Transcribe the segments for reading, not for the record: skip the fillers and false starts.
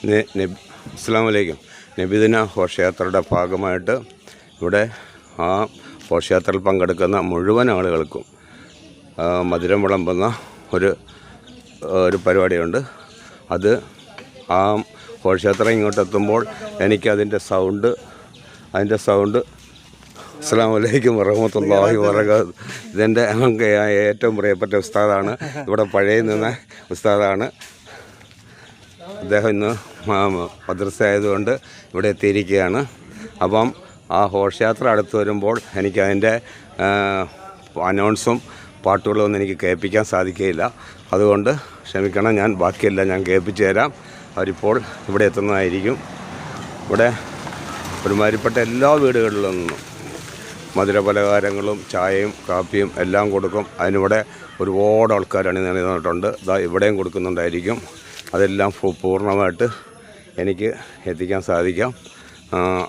അസ്സലാമു അലൈക്കും. നബിദിന ഘോഷയാത്രയുടെ ഭാഗമായിട്ട് ഇവിടെ ആ ഘോഷയാത്രയിൽ പങ്കെടുക്കുന്ന മുഴുവൻ ആളുകൾക്കും മധുരം വിളമ്പുന്ന ഒരു പരിപാടിയുണ്ട്. അത് ആ ഘോഷയാത്ര ഇങ്ങോട്ടെത്തുമ്പോൾ എനിക്കതിൻ്റെ സൗണ്ട് അസ്സലാമു അലൈക്കും വറഹ്മത്തുള്ളാഹി വബറകാതുഹു. ഇതെൻ്റെ ഏറ്റവും പ്രിയപ്പെട്ട ഉസ്താദാണ്. ഇവിടെ പഴയ നിന്ന ഉസ്താദാണ്. അദ്ദേഹം ഇന്ന് മദ്രസ ആയതുകൊണ്ട് ഇവിടെ എത്തിയിരിക്കുകയാണ്. അപ്പം ആ ഘോഷയാത്ര അടുത്ത് വരുമ്പോൾ എനിക്കതിൻ്റെ അനൗൺസും പാട്ടുകളൊന്നും എനിക്ക് കേൾപ്പിക്കാൻ സാധിക്കുകയില്ല. അതുകൊണ്ട് ക്ഷമിക്കണം, ഞാൻ ബാക്കിയെല്ലാം ഞാൻ കേൾപ്പിച്ചു തരാം. അവരിപ്പോൾ ഇവിടെ എത്തുന്നതായിരിക്കും. ഇവിടെ ഒരുമാതിരിപ്പെട്ട എല്ലാ വീടുകളിൽ നിന്നും മധുരപലഹാരങ്ങളും ചായയും കാപ്പിയും എല്ലാം കൊടുക്കും. അതിനിവിടെ ഒരുപാട് ആൾക്കാർ അണിനിരന്നിട്ടുണ്ട്. ഇവിടെയും കൊടുക്കുന്നുണ്ടായിരിക്കും. അതെല്ലാം പൂർണ്ണമായിട്ട് എനിക്ക് എത്തിക്കാൻ സാധിക്കാം.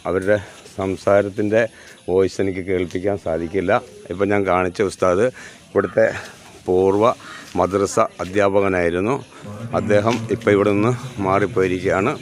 അവരുടെ സംസാരത്തിൻ്റെ വോയിസ് എനിക്ക് കേൾപ്പിക്കാൻ സാധിക്കില്ല. ഇപ്പം ഞാൻ കാണിച്ച ഉസ്താദ് ഇവിടുത്തെ പൂർവ്വ മദ്രസ അധ്യാപകനായിരുന്നു. അദ്ദേഹം ഇപ്പോൾ ഇവിടെ നിന്ന് മാറിപ്പോയിരിക്കുകയാണ്.